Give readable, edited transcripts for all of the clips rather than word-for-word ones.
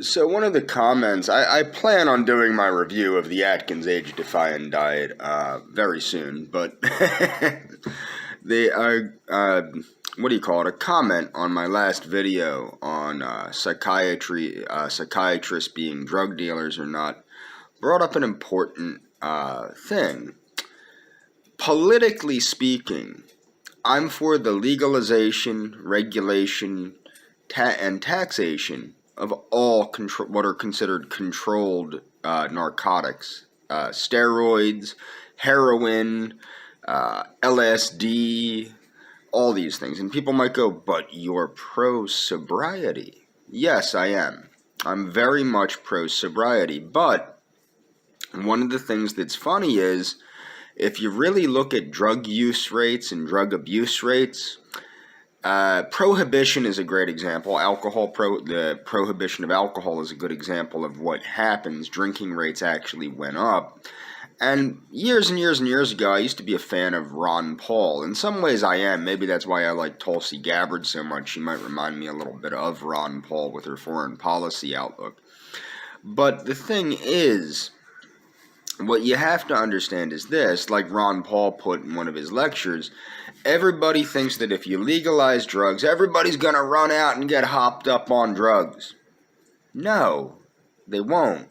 So one of the comments, I plan on doing my review of the Atkins Age-Defying Diet very soon, but they what do you call it? A comment on my last video on psychiatrists being drug dealers or not brought up an important thing. Politically speaking, I'm for the legalization, regulation, and taxation of all what are considered controlled narcotics, steroids, heroin, LSD, all these things. And people might go, but you're pro-sobriety. Yes, I am. I'm very much pro-sobriety. But one of the things that's funny is, if you really look at drug use rates and drug abuse rates, prohibition is a great example. The prohibition of alcohol is a good example of what happens. Drinking rates actually went up. And years and years and years ago, I used to be a fan of Ron Paul. In some ways I am. Maybe that's why I like Tulsi Gabbard so much. She might remind me a little bit of Ron Paul with her foreign policy outlook. But the thing is, what you have to understand is this, like Ron Paul put in one of his lectures, everybody thinks that if you legalize drugs, everybody's going to run out and get hopped up on drugs. No, they won't.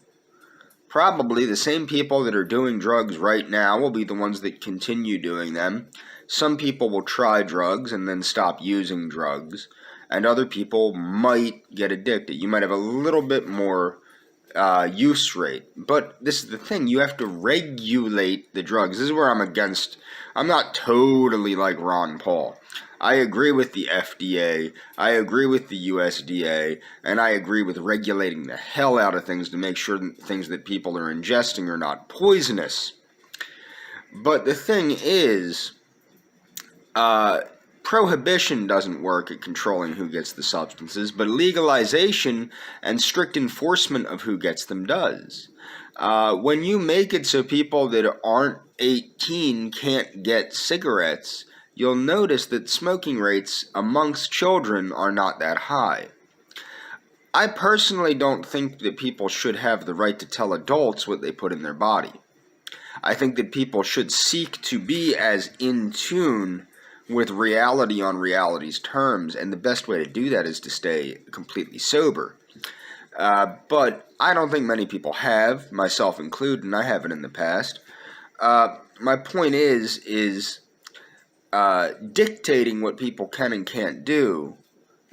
Probably the same people that are doing drugs right now will be the ones that continue doing them. Some people will try drugs and then stop using drugs, and other people might get addicted. You might have a little bit more use rate. But this is the thing, you have to regulate the drugs. This is where I'm not totally like Ron Paul. I agree with the FDA, I agree with the USDA, and I agree with regulating the hell out of things to make sure that things that people are ingesting are not poisonous. But the thing is, prohibition doesn't work at controlling who gets the substances, but legalization and strict enforcement of who gets them does. When you make it so people that aren't 18 can't get cigarettes, you'll notice that smoking rates amongst children are not that high. I personally don't think that people should have the right to tell adults what they put in their body. I think that people should seek to be as in tune with reality on reality's terms, and the best way to do that is to stay completely sober. But I don't think many people have, myself included, and I haven't in the past. My point is dictating what people can and can't do,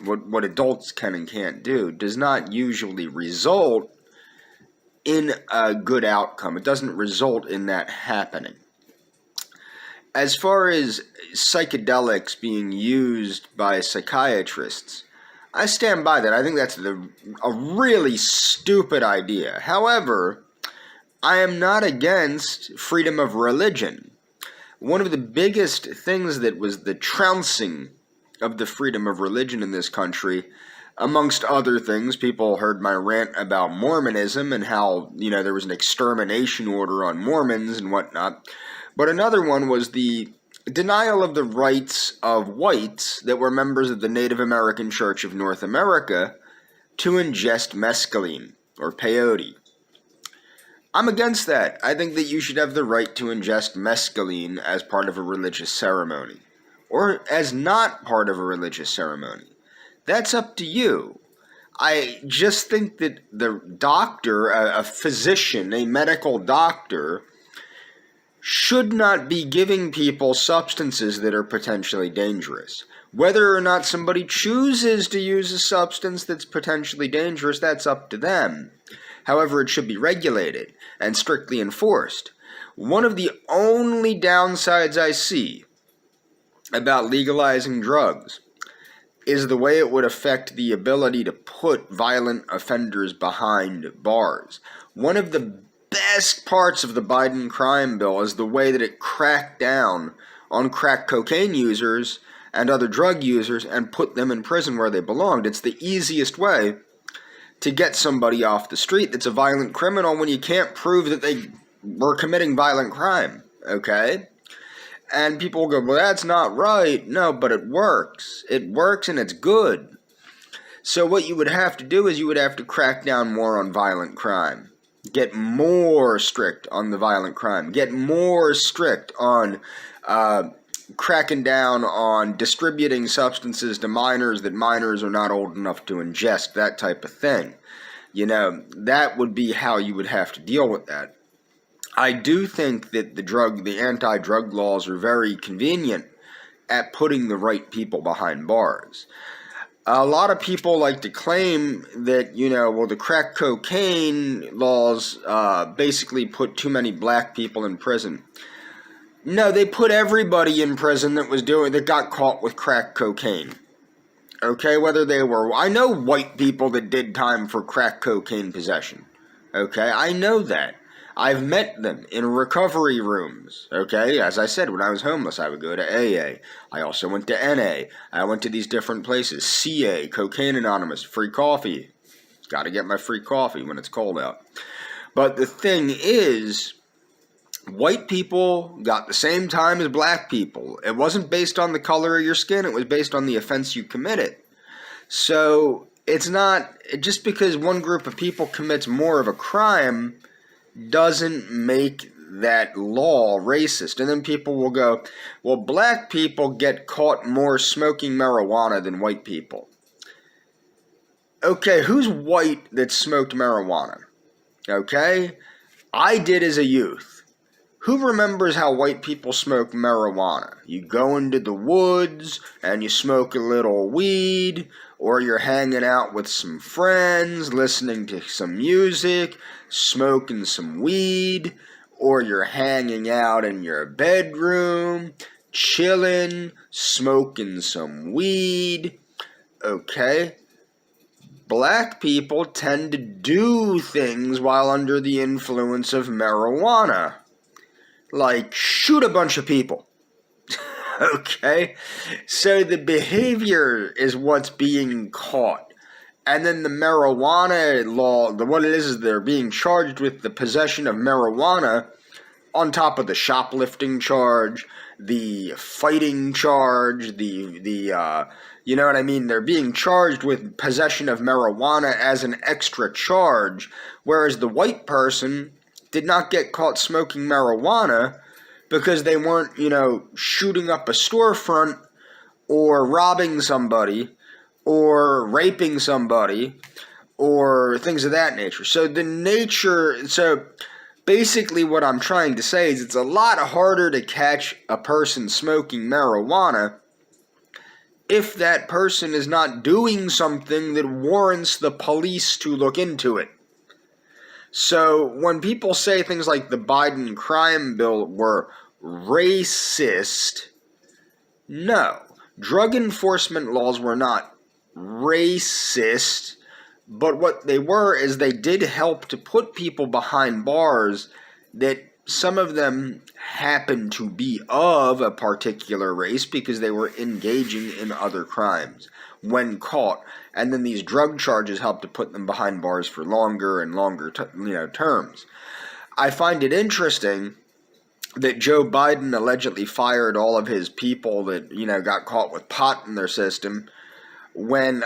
what adults can and can't do, does not usually result in a good outcome. It doesn't result in that happening. As far as psychedelics being used by psychiatrists, I stand by that. I think that's a really stupid idea. However, I am not against freedom of religion. One of the biggest things that was the trouncing of the freedom of religion in this country, amongst other things, people heard my rant about Mormonism and how, there was an extermination order on Mormons and whatnot. But another one was the denial of the rights of whites that were members of the Native American Church of North America to ingest mescaline or peyote. I'm against that. I think that you should have the right to ingest mescaline as part of a religious ceremony, or as not part of a religious ceremony. That's up to you. I just think that the doctor, a physician, a medical doctor, should not be giving people substances that are potentially dangerous. Whether or not somebody chooses to use a substance that's potentially dangerous, that's up to them. However, it should be regulated and strictly enforced. One of the only downsides I see about legalizing drugs is the way it would affect the ability to put violent offenders behind bars. One of the best parts of the Biden crime bill is the way that it cracked down on crack cocaine users and other drug users and put them in prison where they belonged. It's the easiest way to get somebody off the street that's a violent criminal when you can't prove that they were committing violent crime, okay? And people will go, well, that's not right. No, but it works. It works and it's good. So what you would have to do is you would have to crack down more on violent crime. Get more strict on the violent crime. Get more strict on cracking down on distributing substances to minors that minors are not old enough to ingest, that type of thing. You know, that would be how you would have to deal with that. I do think that the anti-drug laws are very convenient at putting the right people behind bars. A lot of people like to claim that, you know, well, the crack cocaine laws basically put too many black people in prison. No, they put everybody in prison that got caught with crack cocaine. Okay, whether they were, I know white people that did time for crack cocaine possession. Okay, I know that. I've met them in recovery rooms, okay? As I said, when I was homeless, I would go to AA. I also went to NA. I went to these different places. CA, Cocaine Anonymous, free coffee. Got to get my free coffee when it's cold out. But the thing is, white people got the same time as black people. It wasn't based on the color of your skin. It was based on the offense you committed. So it's not, just because one group of people commits more of a crime doesn't make that law racist. And then people will go, well, black people get caught more smoking marijuana than white people. Okay, who's white that smoked marijuana? Okay? I did as a youth. Who remembers how white people smoke marijuana? You go into the woods and you smoke a little weed, or you're hanging out with some friends, listening to some music, smoking some weed, or you're hanging out in your bedroom, chilling, smoking some weed. Okay? Black people tend to do things while under the influence of marijuana. Like, shoot a bunch of people. Okay? So the behavior is what's being caught. And then the marijuana law, what it is they're being charged with the possession of marijuana on top of the shoplifting charge, the fighting charge, you know what I mean? They're being charged with possession of marijuana as an extra charge, whereas the white person did not get caught smoking marijuana because they weren't, you know, shooting up a storefront or robbing somebody or raping somebody or things of that nature. So basically what I'm trying to say is it's a lot harder to catch a person smoking marijuana if that person is not doing something that warrants the police to look into it. So when people say things like the Biden crime bill were racist, no. Drug enforcement laws were not racist, but what they were is they did help to put people behind bars that some of them happened to be of a particular race because they were engaging in other crimes when caught. And then these drug charges helped to put them behind bars for longer and longer terms. I find it interesting that Joe Biden allegedly fired all of his people that, you know, got caught with pot in their system when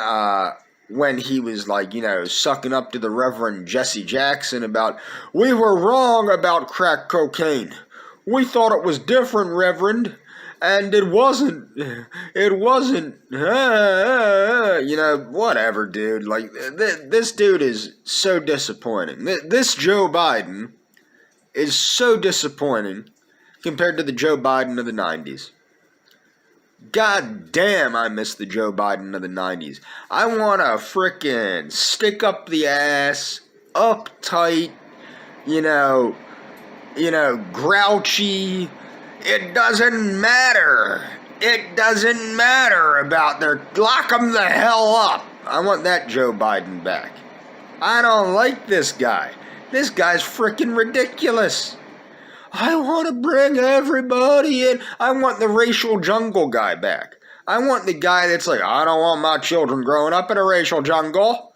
he was, like, you know, sucking up to the Reverend Jesse Jackson about, we were wrong about crack cocaine. We thought it was different, Reverend. And it wasn't, you know, whatever, dude. Like, this dude is so disappointing. This Joe Biden is so disappointing compared to the Joe Biden of the 90s. God damn, I miss the Joe Biden of the 90s. I want to frickin' stick up the ass, uptight, you know, grouchy. It doesn't matter. It doesn't matter about lock them the hell up. I want that Joe Biden back. I don't like this guy. This guy's freaking ridiculous. I want to bring everybody in. I want the racial jungle guy back. I want the guy that's like, I don't want my children growing up in a racial jungle.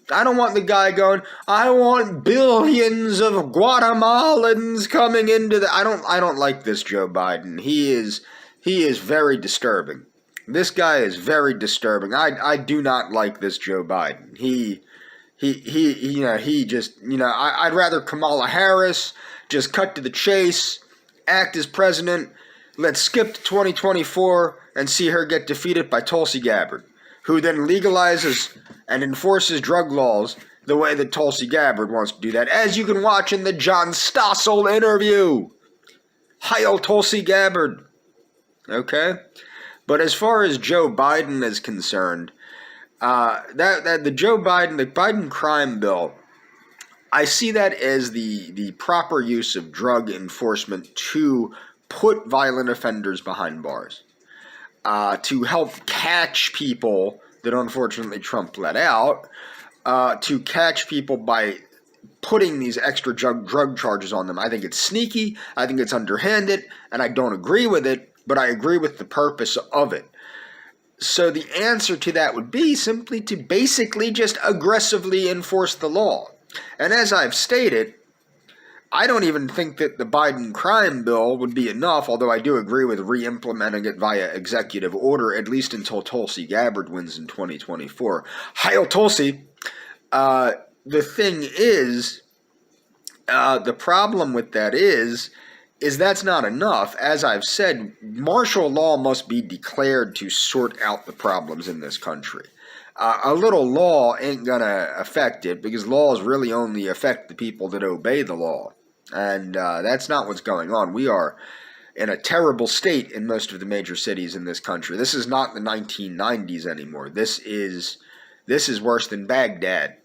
I don't want the guy going, I want billions of Guatemalans coming into I don't like this Joe Biden. He is very disturbing. This guy is very disturbing. I do not like this Joe Biden. I'd rather Kamala Harris just cut to the chase, act as president. Let's skip to 2024 and see her get defeated by Tulsi Gabbard, who then legalizes and enforces drug laws the way that Tulsi Gabbard wants to do that, as you can watch in the John Stossel interview. Hail Tulsi Gabbard. Okay? But as far as Joe Biden is concerned, the Biden crime bill, I see that as the proper use of drug enforcement to put violent offenders behind bars, to help catch people that unfortunately Trump let out, to catch people by putting these extra drug charges on them. I think it's sneaky, I think it's underhanded, and I don't agree with it, but I agree with the purpose of it. So the answer to that would be simply to basically just aggressively enforce the law. And as I've stated, I don't even think that the Biden crime bill would be enough, although I do agree with re-implementing it via executive order, at least until Tulsi Gabbard wins in 2024. Hail Tulsi! The thing is, the problem with that is that's not enough. As I've said, martial law must be declared to sort out the problems in this country. A little law ain't gonna affect it, because laws really only affect the people that obey the law. And that's not what's going on. We are in a terrible state in most of the major cities in this country. This is not the 1990s anymore. This is worse than Baghdad.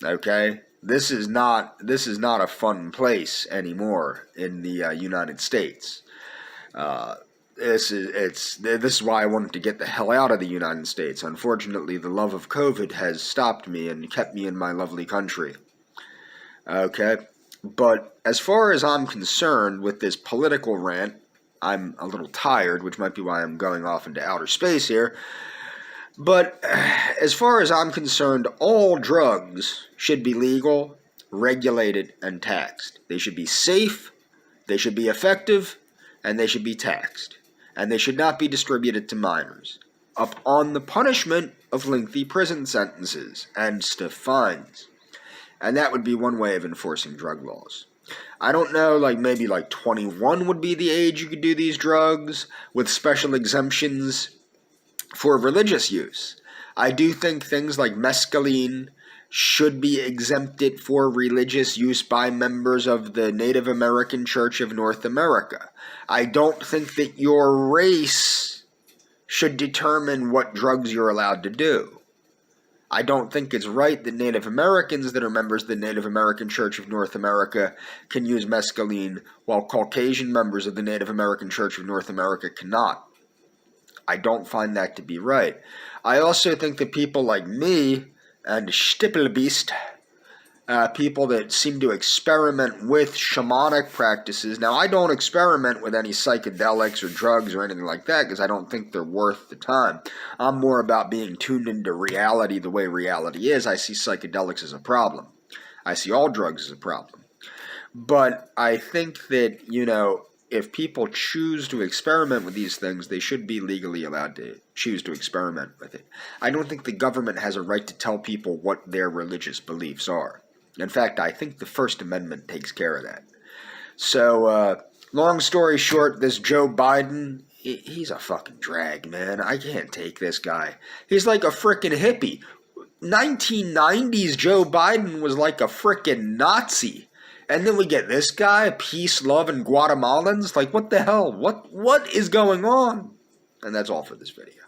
Okay? This is not a fun place anymore in the United States. This is why I wanted to get the hell out of the United States. Unfortunately, the love of COVID has stopped me and kept me in my lovely country. Okay? But as far as I'm concerned with this political rant, I'm a little tired, which might be why I'm going off into outer space here. But as far as I'm concerned, all drugs should be legal, regulated, and taxed. They should be safe, they should be effective, and they should be taxed. And they should not be distributed to minors, up on the punishment of lengthy prison sentences and stiff fines. And that would be one way of enforcing drug laws. I don't know, maybe 21 would be the age you could do these drugs, with special exemptions for religious use. I do think things like mescaline should be exempted for religious use by members of the Native American Church of North America. I don't think that your race should determine what drugs you're allowed to do. I don't think it's right that Native Americans that are members of the Native American Church of North America can use mescaline, while Caucasian members of the Native American Church of North America cannot. I don't find that to be right. I also think that people like me and Stippelbeast, people that seem to experiment with shamanic practices. Now, I don't experiment with any psychedelics or drugs or anything like that, because I don't think they're worth the time. I'm more about being tuned into reality the way reality is. I see psychedelics as a problem. I see all drugs as a problem. But I think that, if people choose to experiment with these things, they should be legally allowed to choose to experiment with it. I don't think the government has a right to tell people what their religious beliefs are. In fact, I think the First Amendment takes care of that. So, long story short, this Joe Biden, he's a fucking drag, man. I can't take this guy. He's like a frickin' hippie. 1990s Joe Biden was like a frickin' Nazi. And then we get this guy, peace, love, and Guatemalans. What the hell? What is going on? And that's all for this video.